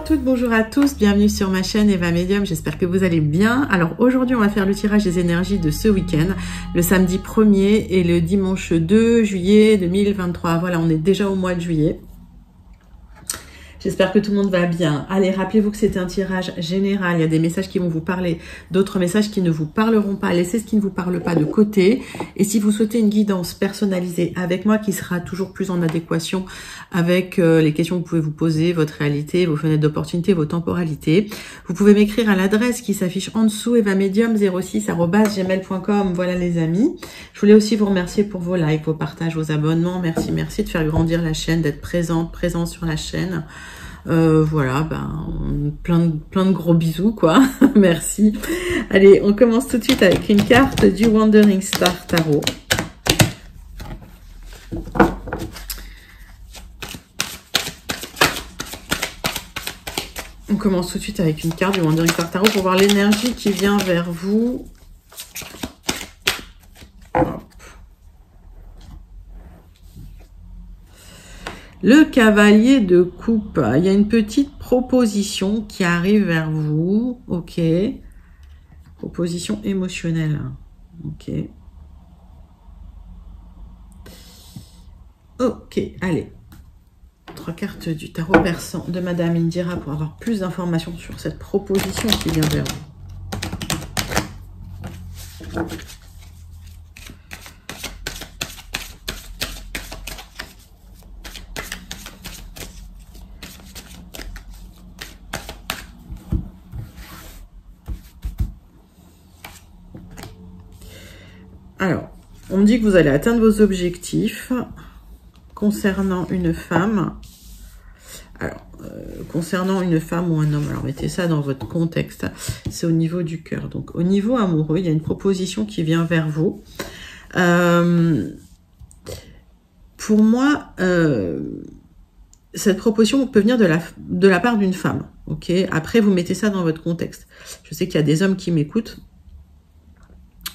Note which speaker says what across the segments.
Speaker 1: toutes, bonjour à tous, bienvenue sur ma chaîne Eva Medium, j'espère que vous allez bien. Alors aujourd'hui on va faire le tirage des énergies de ce week-end, le samedi 1er et le dimanche 2 juillet 2023. Voilà, on est déjà au mois de juillet. J'espère que tout le monde va bien. Allez, rappelez-vous que c'est un tirage général. Il y a des messages qui vont vous parler, d'autres messages qui ne vous parleront pas. Laissez ce qui ne vous parle pas de côté. Et si vous souhaitez une guidance personnalisée avec moi qui sera toujours plus en adéquation avec les questions que vous pouvez vous poser, votre réalité, vos fenêtres d'opportunité, vos temporalités, vous pouvez m'écrire à l'adresse qui s'affiche en dessous, evamedium06@gmail.com. Voilà les amis. Je voulais aussi vous remercier pour vos likes, vos partages, vos abonnements. Merci de faire grandir la chaîne, d'être présent sur la chaîne. Voilà, plein de gros bisous, quoi. Merci. Allez, on commence tout de suite avec une carte du Wandering Star Tarot. On commence tout de suite avec une carte du Wandering Star Tarot pour voir l'énergie qui vient vers vous. Le cavalier de coupe, il y a une petite proposition qui arrive vers vous, ok. Proposition émotionnelle, ok. Ok, allez. 3 cartes du tarot persan de Madame Indira pour avoir plus d'informations sur cette proposition qui vient vers vous. Alors, on me dit que vous allez atteindre vos objectifs concernant une femme. Alors, concernant une femme ou un homme, alors mettez ça dans votre contexte, c'est au niveau du cœur. Donc, au niveau amoureux, il y a une proposition qui vient vers vous. Pour moi, cette proposition peut venir de la part d'une femme. Ok. Après, vous mettez ça dans votre contexte. Je sais qu'il y a des hommes qui m'écoutent.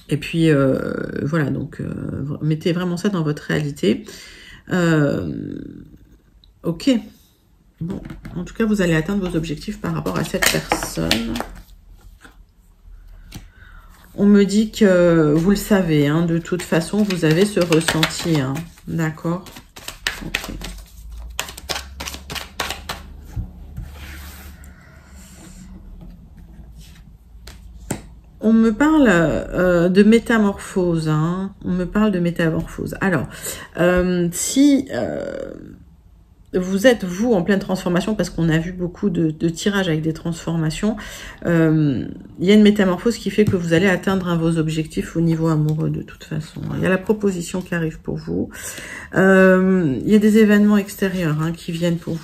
Speaker 1: Et puis, voilà, donc, mettez vraiment ça dans votre réalité. Ok. Bon, en tout cas, vous allez atteindre vos objectifs par rapport à cette personne. On me dit que, vous le savez, hein, de toute façon, vous avez ce ressenti. Hein, d'accord. Ok. On me parle de métamorphose, hein. On me parle de métamorphose. Alors, si vous êtes, vous, en pleine transformation, parce qu'on a vu beaucoup de tirages avec des transformations, il y a une métamorphose qui fait que vous allez atteindre vos objectifs au niveau amoureux, de toute façon. Il y a la proposition qui arrive pour vous. Il y a des événements extérieurs hein, qui viennent pour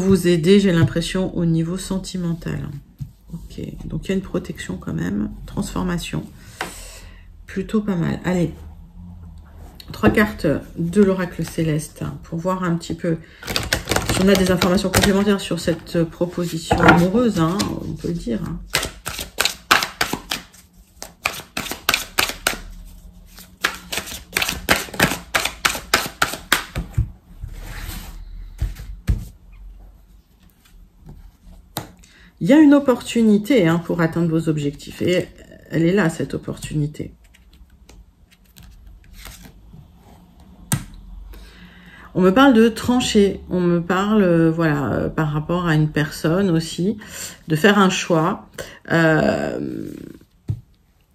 Speaker 1: vous aider, j'ai l'impression, au niveau sentimental. Ok, donc il y a une protection quand même, transformation, plutôt pas mal. Allez, 3 cartes de l'oracle céleste pour voir un petit peu si on a des informations complémentaires sur cette proposition amoureuse, hein, on peut le dire. Hein. Il y a une opportunité hein, pour atteindre vos objectifs. Et elle est là, cette opportunité. On me parle de trancher. On me parle, voilà, par rapport à une personne aussi, de faire un choix.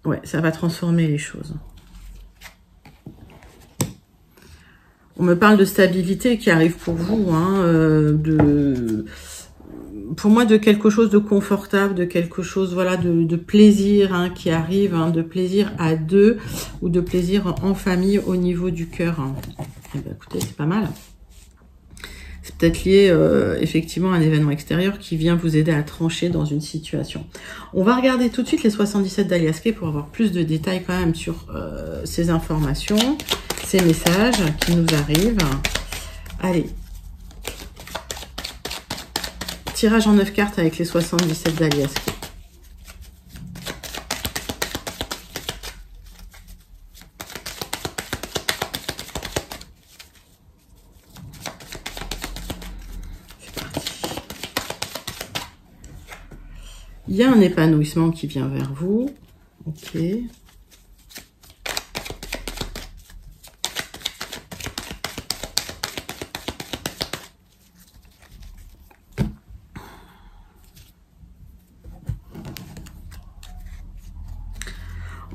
Speaker 1: Ouais, ça va transformer les choses. On me parle de stabilité qui arrive pour vous, hein, pour moi, de quelque chose de confortable, de quelque chose, voilà, de plaisir hein, qui arrive, hein, de plaisir à deux ou de plaisir en famille au niveau du cœur. Hein. Eh bien, écoutez, c'est pas mal. C'est peut-être lié effectivement à un événement extérieur qui vient vous aider à trancher dans une situation. On va regarder tout de suite les 77 d'Aliasqué pour avoir plus de détails quand même sur ces informations, ces messages qui nous arrivent. Allez. Tirage en 9 cartes avec les 77 d'Aliasqué. Il y a un épanouissement qui vient vers vous. Ok.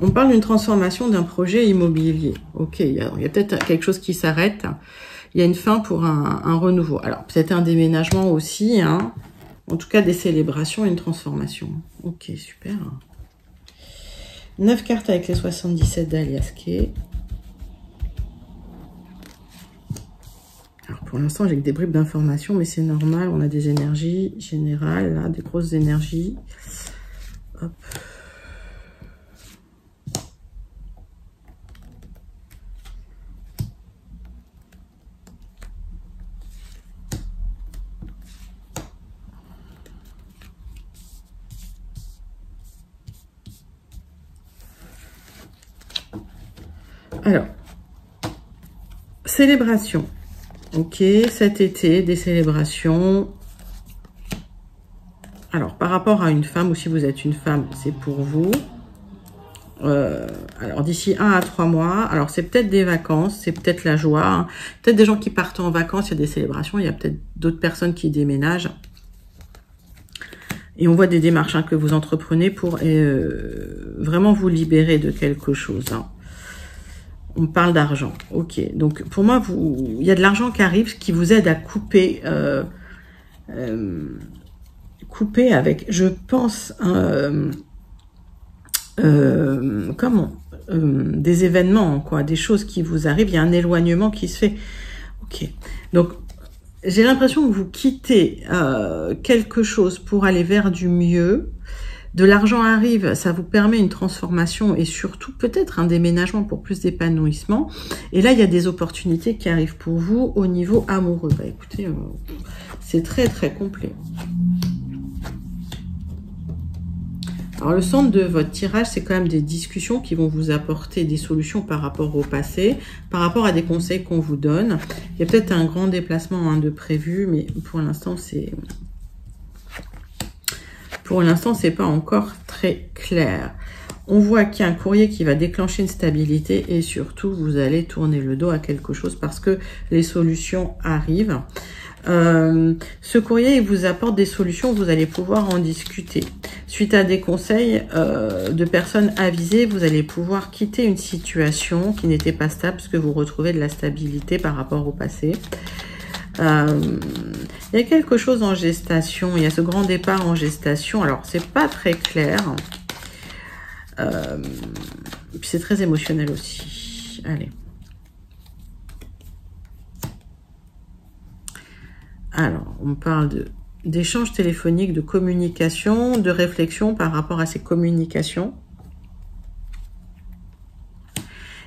Speaker 1: On parle d'une transformation d'un projet immobilier. Ok, il y a peut-être quelque chose qui s'arrête. Il y a une fin pour un renouveau. Alors, peut-être un déménagement aussi, hein. En tout cas, des célébrations et une transformation. Ok, super. 9 cartes avec les 77 d'Alias Kay. Alors, pour l'instant, j'ai que des bribes d'informations, mais c'est normal. On a des énergies générales, là, des grosses énergies. Hop. Alors, célébration. Ok, cet été, des célébrations. Alors, par rapport à une femme, ou si vous êtes une femme, c'est pour vous. Alors, d'ici 1 à 3 mois, alors c'est peut-être des vacances, c'est peut-être la joie, hein. Peut-être des gens qui partent en vacances, il y a des célébrations, il y a peut-être d'autres personnes qui déménagent. Et on voit des démarches, hein, que vous entreprenez pour vraiment vous libérer de quelque chose, hein. On parle d'argent, ok. Donc, pour moi, il y a de l'argent qui arrive, qui vous aide à couper, couper avec, je pense, des événements, quoi, des choses qui vous arrivent. Il y a un éloignement qui se fait. Ok. Donc, j'ai l'impression que vous quittez quelque chose pour aller vers du mieux. De l'argent arrive, ça vous permet une transformation et surtout peut-être un déménagement pour plus d'épanouissement. Et là, il y a des opportunités qui arrivent pour vous au niveau amoureux. Bah, écoutez, c'est très très complet. Alors, le centre de votre tirage, c'est quand même des discussions qui vont vous apporter des solutions par rapport au passé, par rapport à des conseils qu'on vous donne. Il y a peut-être un grand déplacement, hein, de prévu, mais pour l'instant, c'est... Pour l'instant, c'est pas encore très clair. On voit qu'il y a un courrier qui va déclencher une stabilité et surtout, vous allez tourner le dos à quelque chose parce que les solutions arrivent. Ce courrier, il vous apporte des solutions, vous allez pouvoir en discuter. Suite à des conseils de personnes avisées, vous allez pouvoir quitter une situation qui n'était pas stable parce que vous retrouvez de la stabilité par rapport au passé. Il y a quelque chose en gestation, il y a ce grand départ en gestation, alors c'est pas très clair, puis c'est très émotionnel aussi. Allez. Alors, on parle d'échanges téléphoniques, de communication, de réflexion par rapport à ces communications.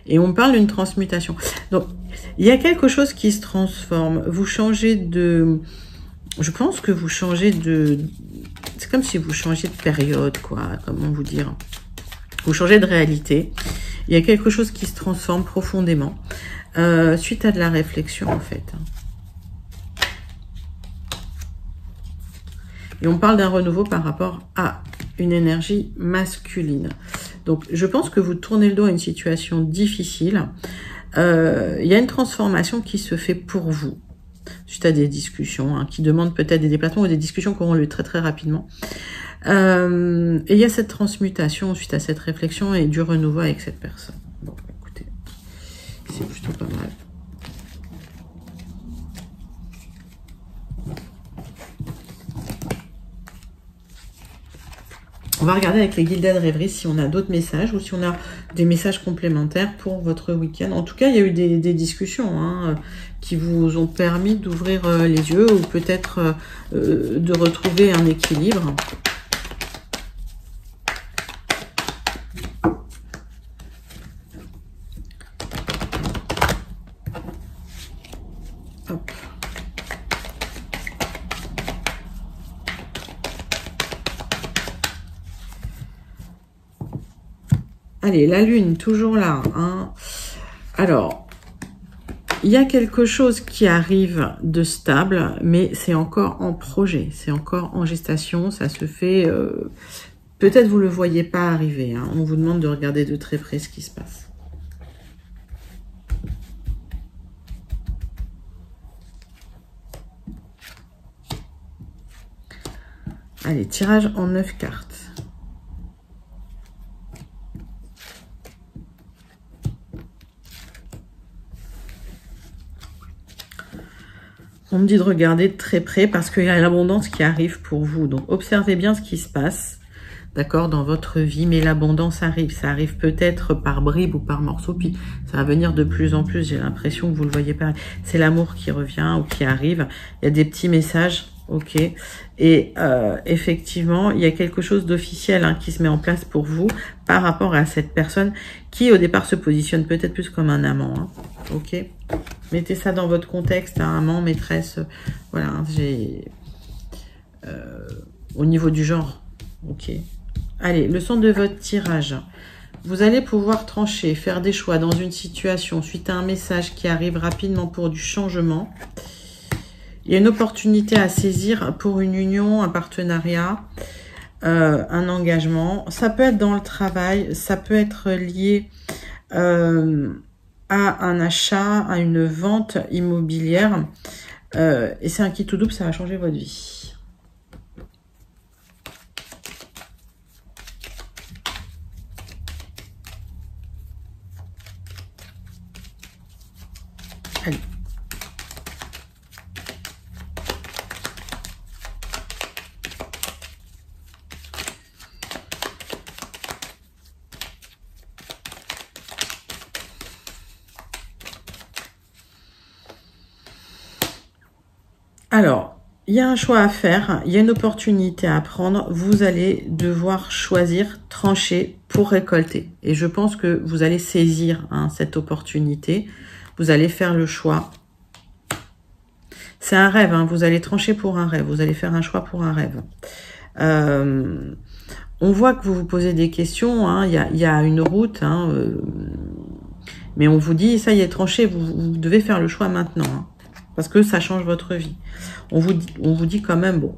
Speaker 1: Et on parle d'une transmutation. Donc, il y a quelque chose qui se transforme. Vous changez de... Je pense que vous changez de... C'est comme si vous changez de période, quoi. Comment vous dire? Vous changez de réalité. Il y a quelque chose qui se transforme profondément. Suite à de la réflexion, en fait. Et on parle d'un renouveau par rapport à une énergie masculine. Donc, je pense que vous tournez le dos à une situation difficile. Il y a une transformation qui se fait pour vous, suite à des discussions, hein, qui demandent peut-être des déplacements ou des discussions qui auront lieu très très rapidement. Et il y a cette transmutation suite à cette réflexion et du renouveau avec cette personne. Bon, écoutez, c'est plutôt pas mal. On va regarder avec les guilded rêveries si on a d'autres messages ou si on a des messages complémentaires pour votre week-end. En tout cas, il y a eu des discussions, hein, qui vous ont permis d'ouvrir les yeux ou peut-être de retrouver un équilibre. Hop. Allez, la lune, toujours là, hein. Alors, il y a quelque chose qui arrive de stable, mais c'est encore en projet, c'est encore en gestation, ça se fait... peut-être vous ne le voyez pas arriver, hein. On vous demande de regarder de très près ce qui se passe. Allez, tirage en 9 cartes. On me dit de regarder de très près parce qu'il y a l'abondance qui arrive pour vous. Donc, observez bien ce qui se passe, d'accord, dans votre vie. Mais l'abondance arrive. Ça arrive peut-être par bribes ou par morceaux. Puis, ça va venir de plus en plus. J'ai l'impression que vous ne le voyez pas. C'est l'amour qui revient ou qui arrive. Il y a des petits messages. Ok. Et effectivement, il y a quelque chose d'officiel qui se met en place pour vous par rapport à cette personne qui, au départ, se positionne peut-être plus comme un amant. Hein. Ok. Mettez ça dans votre contexte, amant, maîtresse, voilà, j'ai... au niveau du genre, ok. Allez, le son de votre tirage. Vous allez pouvoir trancher, faire des choix dans une situation suite à un message qui arrive rapidement pour du changement. Il y a une opportunité à saisir pour une union, un partenariat, un engagement. Ça peut être dans le travail, ça peut être lié... à un achat, à une vente immobilière. Et c'est un kit tout double, ça va changer votre vie. Allez. Alors, il y a un choix à faire, il y a une opportunité à prendre, vous allez devoir choisir, trancher pour récolter. Et je pense que vous allez saisir cette opportunité, vous allez faire le choix. C'est un rêve, vous allez trancher pour un rêve, vous allez faire un choix pour un rêve. On voit que vous vous posez des questions, il y a une route, mais on vous dit, ça y est, tranchez, vous devez faire le choix maintenant. Parce que ça change votre vie. On vous dit quand même, bon,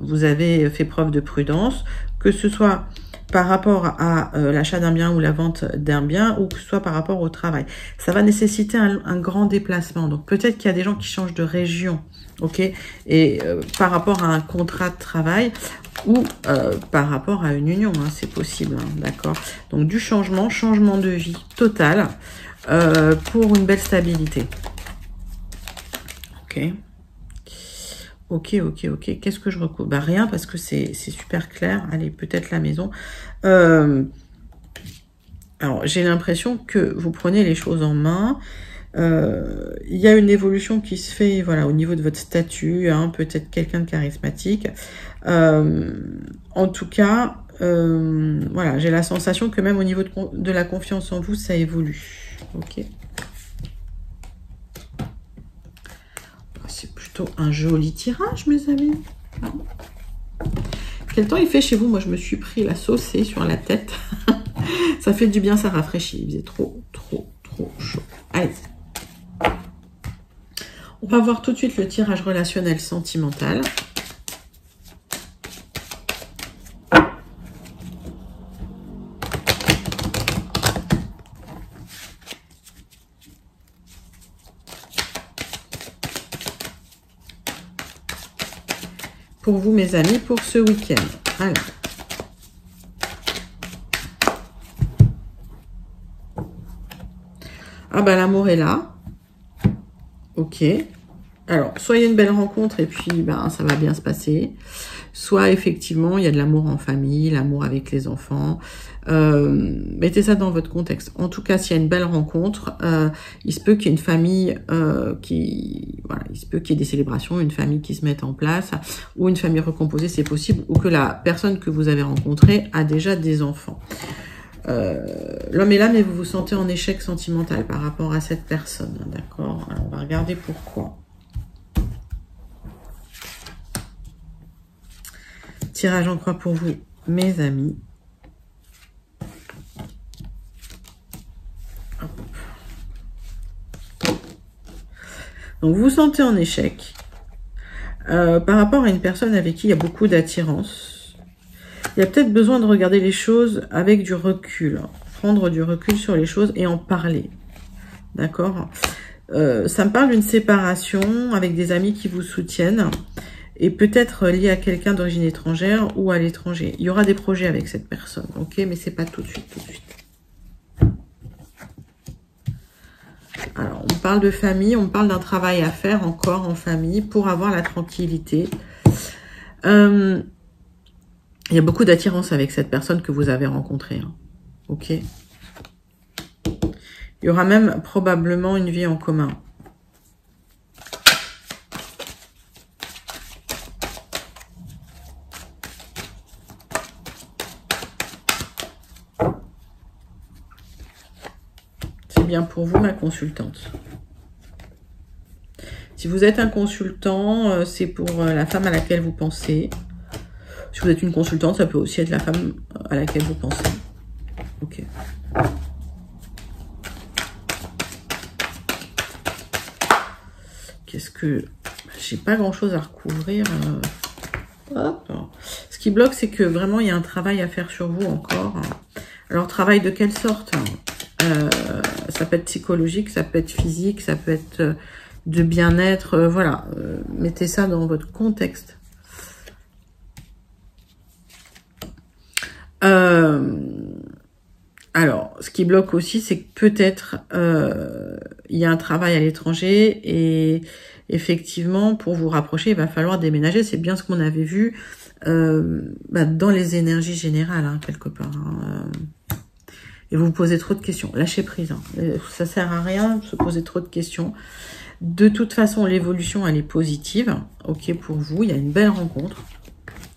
Speaker 1: vous avez fait preuve de prudence, que ce soit par rapport à l'achat d'un bien ou la vente d'un bien, ou que ce soit par rapport au travail. Ça va nécessiter un grand déplacement. Donc peut-être qu'il y a des gens qui changent de région, ok, et par rapport à un contrat de travail, ou par rapport à une union, c'est possible, d'accord. Donc du changement de vie total, pour une belle stabilité. Ok. Qu'est-ce que je recouvre? Bah rien, parce que c'est super clair. Allez, peut-être la maison. Alors, j'ai l'impression que vous prenez les choses en main. Il y a une évolution qui se fait, voilà, au niveau de votre statut, peut-être quelqu'un de charismatique. En tout cas, voilà, j'ai la sensation que même au niveau de la confiance en vous, ça évolue. Ok. C'est plutôt un joli tirage, mes amis. Quel temps il fait chez vous? Moi, je me suis pris la saucée sur la tête. Ça fait du bien, ça rafraîchit. Il faisait trop chaud. Allez. On va voir tout de suite le tirage relationnel sentimental. Pour vous, mes amis, pour ce week-end. Alors. Ah bah l'amour est là. Ok. Alors, soit il y a une belle rencontre et puis ça va bien se passer. Soit effectivement, il y a de l'amour en famille, l'amour avec les enfants. Mettez ça dans votre contexte. En tout cas, s'il y a une belle rencontre, il se peut qu'il y ait une famille il se peut qu'il y ait des célébrations, une famille qui se mette en place, ou une famille recomposée, c'est possible, ou que la personne que vous avez rencontrée a déjà des enfants. L'homme est là, mais vous vous sentez en échec sentimental par rapport à cette personne, d'accord? Alors, on va regarder pourquoi. Tirage en croix pour vous, mes amis. Donc, vous vous sentez en échec par rapport à une personne avec qui il y a beaucoup d'attirance. Il y a peut-être besoin de regarder les choses avec du recul. Prendre du recul sur les choses et en parler. D'accord? Ça me parle d'une séparation avec des amis qui vous soutiennent. Et peut-être lié à quelqu'un d'origine étrangère ou à l'étranger. Il y aura des projets avec cette personne, ok? Mais c'est pas tout de suite, Alors, on parle de famille, on parle d'un travail à faire encore en famille pour avoir la tranquillité. Il y a beaucoup d'attirance avec cette personne que vous avez rencontrée, hein, ok? Il y aura même probablement une vie en commun. Bien pour vous, ma consultante. Si vous êtes un consultant, c'est pour la femme à laquelle vous pensez. Si vous êtes une consultante, ça peut aussi être la femme à laquelle vous pensez. Ok. Qu'est-ce que... J'ai pas grand-chose à recouvrir. Hop. Ce qui bloque, c'est que vraiment, il y a un travail à faire sur vous encore. Alors, travail de quelle sorte ? Ça peut être psychologique, ça peut être physique, ça peut être de bien-être. Voilà, mettez ça dans votre contexte. Alors, ce qui bloque aussi, c'est que peut-être il y a un travail à l'étranger et effectivement, pour vous rapprocher, il va falloir déménager. C'est bien ce qu'on avait vu dans les énergies générales, hein, quelque part. Hein. Et vous vous posez trop de questions. Lâchez prise. Hein. Ça sert à rien de se poser trop de questions. De toute façon, l'évolution, elle est positive. Ok, pour vous, il y a une belle rencontre.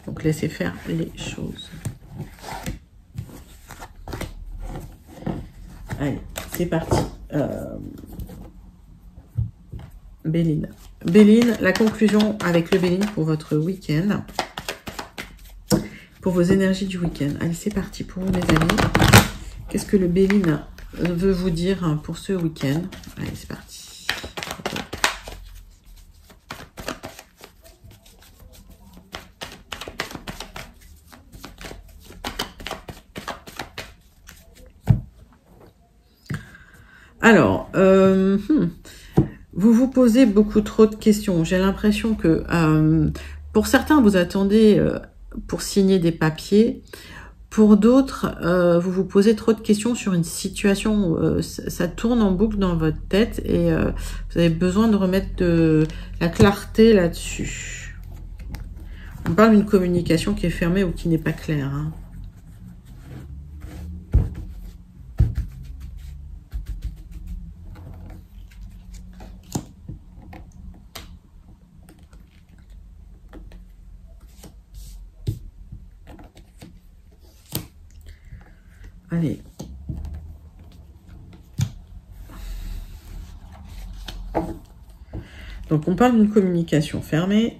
Speaker 1: Donc, laissez faire les choses. Allez, c'est parti. Béline. Béline, la conclusion avec le Béline pour votre week-end. Pour vos énergies du week-end. Allez, c'est parti pour vous, mes amis. Qu'est-ce que le Béline veut vous dire pour ce week-end? Allez, c'est parti. Alors, vous vous posez beaucoup trop de questions. J'ai l'impression que pour certains, vous attendez pour signer des papiers. Pour d'autres, vous vous posez trop de questions sur une situation où ça tourne en boucle dans votre tête et vous avez besoin de remettre de la clarté là-dessus. On parle d'une communication qui est fermée ou qui n'est pas claire. Hein. Allez. Donc, on parle d'une communication fermée.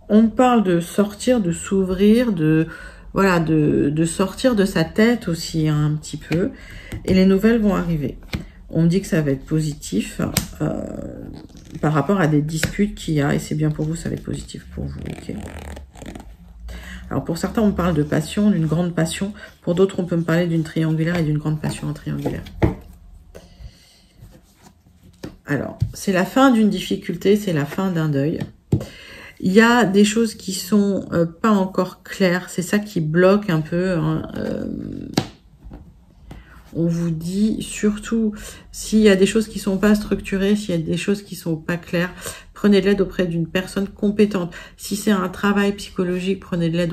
Speaker 1: On parle de sortir, de s'ouvrir, voilà, de sortir de sa tête aussi hein, un petit peu. Et les nouvelles vont arriver. On me dit que ça va être positif par rapport à des disputes qu'il y a. Et c'est bien pour vous, ça va être positif pour vous. Ok. Alors, pour certains, on parle de passion, d'une grande passion. Pour d'autres, on peut me parler d'une triangulaire et d'une grande passion en triangulaire. Alors, c'est la fin d'une difficulté, c'est la fin d'un deuil. Il y a des choses qui sont pas encore claires. C'est ça qui bloque un peu. Hein, on vous dit surtout, s'il y a des choses qui sont pas structurées, s'il y a des choses qui sont pas claires, prenez de l'aide auprès d'une personne compétente. Si c'est un travail psychologique, prenez de l'aide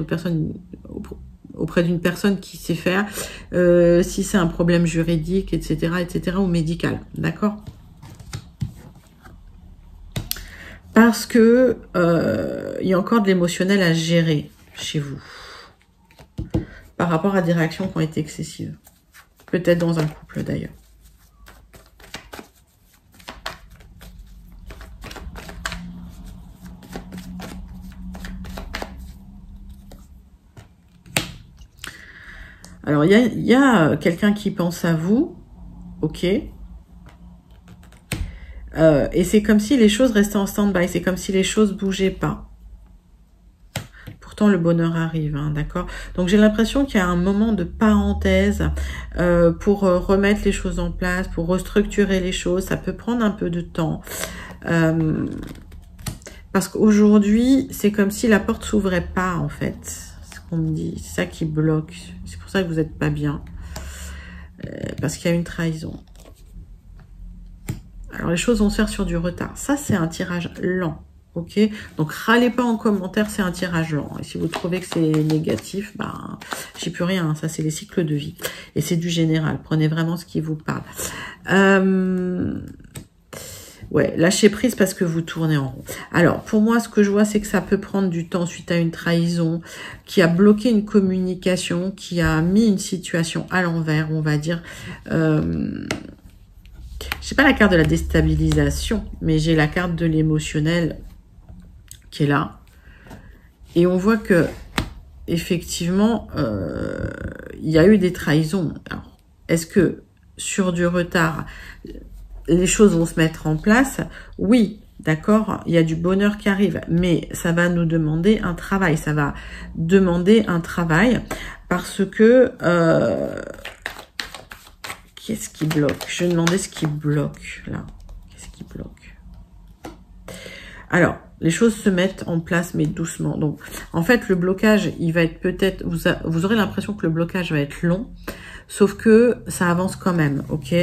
Speaker 1: auprès d'une personne qui sait faire. Si c'est un problème juridique, etc., ou médical. D'accord ? Parce que il y a encore de l'émotionnel à gérer chez vous. Par rapport à des réactions qui ont été excessives. Peut-être dans un couple d'ailleurs. Alors, il y a quelqu'un qui pense à vous. Ok. Et c'est comme si les choses restaient en stand-by. C'est comme si les choses bougeaient pas. Pourtant, le bonheur arrive, hein, d'accord? Donc, j'ai l'impression qu'il y a un moment de parenthèse pour remettre les choses en place, pour restructurer les choses. Ça peut prendre un peu de temps. Parce qu'aujourd'hui, c'est comme si la porte s'ouvrait pas, en fait. C'est ce qu'on me dit. C'est ça qui bloque. C'est pour ça que vous n'êtes pas bien. Parce qu'il y a une trahison. Alors, les choses vont se faire sur du retard. Ça, c'est un tirage lent. Ok, donc râlez pas en commentaire, c'est un tirage lent. Et si vous trouvez que c'est négatif, ben j'y peux rien. Hein, ça, c'est les cycles de vie. Et c'est du général. Prenez vraiment ce qui vous parle. Ouais, lâchez prise parce que vous tournez en rond. Alors, pour moi, ce que je vois, c'est que ça peut prendre du temps suite à une trahison qui a bloqué une communication, qui a mis une situation à l'envers, on va dire. Je n'ai pas la carte de la déstabilisation, mais j'ai la carte de l'émotionnel qui est là. Et on voit que, effectivement, il y a eu des trahisons. Alors, est-ce que sur du retard, les choses vont se mettre en place? Oui, d'accord, il y a du bonheur qui arrive, mais ça va nous demander un travail. Ça va demander un travail parce que... qu'est-ce qui bloque? Je vais demander ce qui bloque, là. Qu'est-ce qui bloque? Alors, les choses se mettent en place, mais doucement. Donc, en fait, le blocage, il va être peut-être... Vous aurez l'impression que le blocage va être long, sauf que ça avance quand même, ok?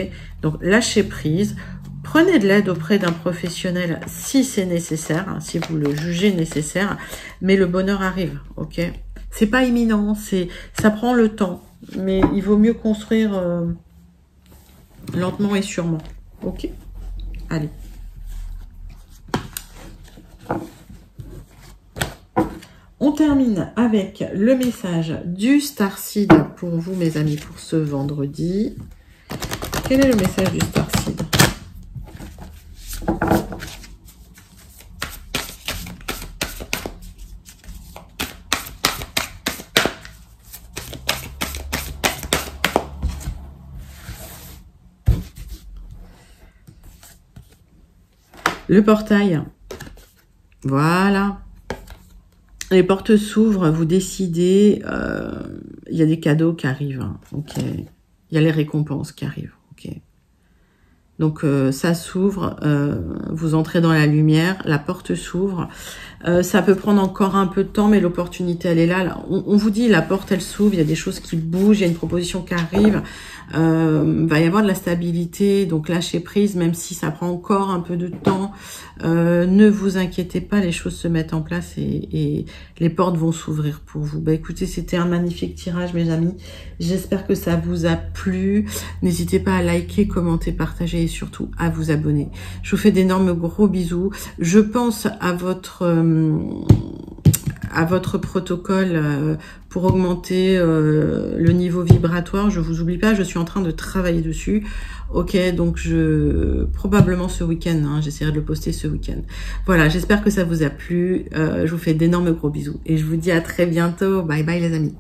Speaker 1: Donc, lâchez prise. Prenez de l'aide auprès d'un professionnel si c'est nécessaire, hein, si vous le jugez nécessaire, mais le bonheur arrive, ok? C'est pas imminent, ça prend le temps, mais il vaut mieux construire lentement et sûrement, ok? Allez. On termine avec le message du Starseed pour vous, mes amis, pour ce vendredi. Quel est le message du Starseed? Le portail. Voilà. Les portes s'ouvrent, vous décidez. Il y a des cadeaux qui arrivent. Hein, ok. Il y a les récompenses qui arrivent. Ok. Donc, ça s'ouvre. Vous entrez dans la lumière. La porte s'ouvre. Ça peut prendre encore un peu de temps, mais l'opportunité, elle est là. On vous dit, la porte, elle s'ouvre. Il y a des choses qui bougent. Il y a une proposition qui arrive. Va y avoir de la stabilité, donc lâchez prise, même si ça prend encore un peu de temps. Ne vous inquiétez pas, les choses se mettent en place et les portes vont s'ouvrir pour vous. Bah écoutez, c'était un magnifique tirage, mes amis. J'espère que ça vous a plu. N'hésitez pas à liker, commenter, partager et surtout à vous abonner. Je vous fais d'énormes gros bisous. Je pense à votre protocole pour augmenter le niveau vibratoire. Je vous oublie pas, je suis en train de travailler dessus. Ok, donc probablement ce week-end, hein, j'essaierai de le poster ce week-end. Voilà, j'espère que ça vous a plu. Je vous fais d'énormes gros bisous et je vous dis à très bientôt. Bye bye les amis.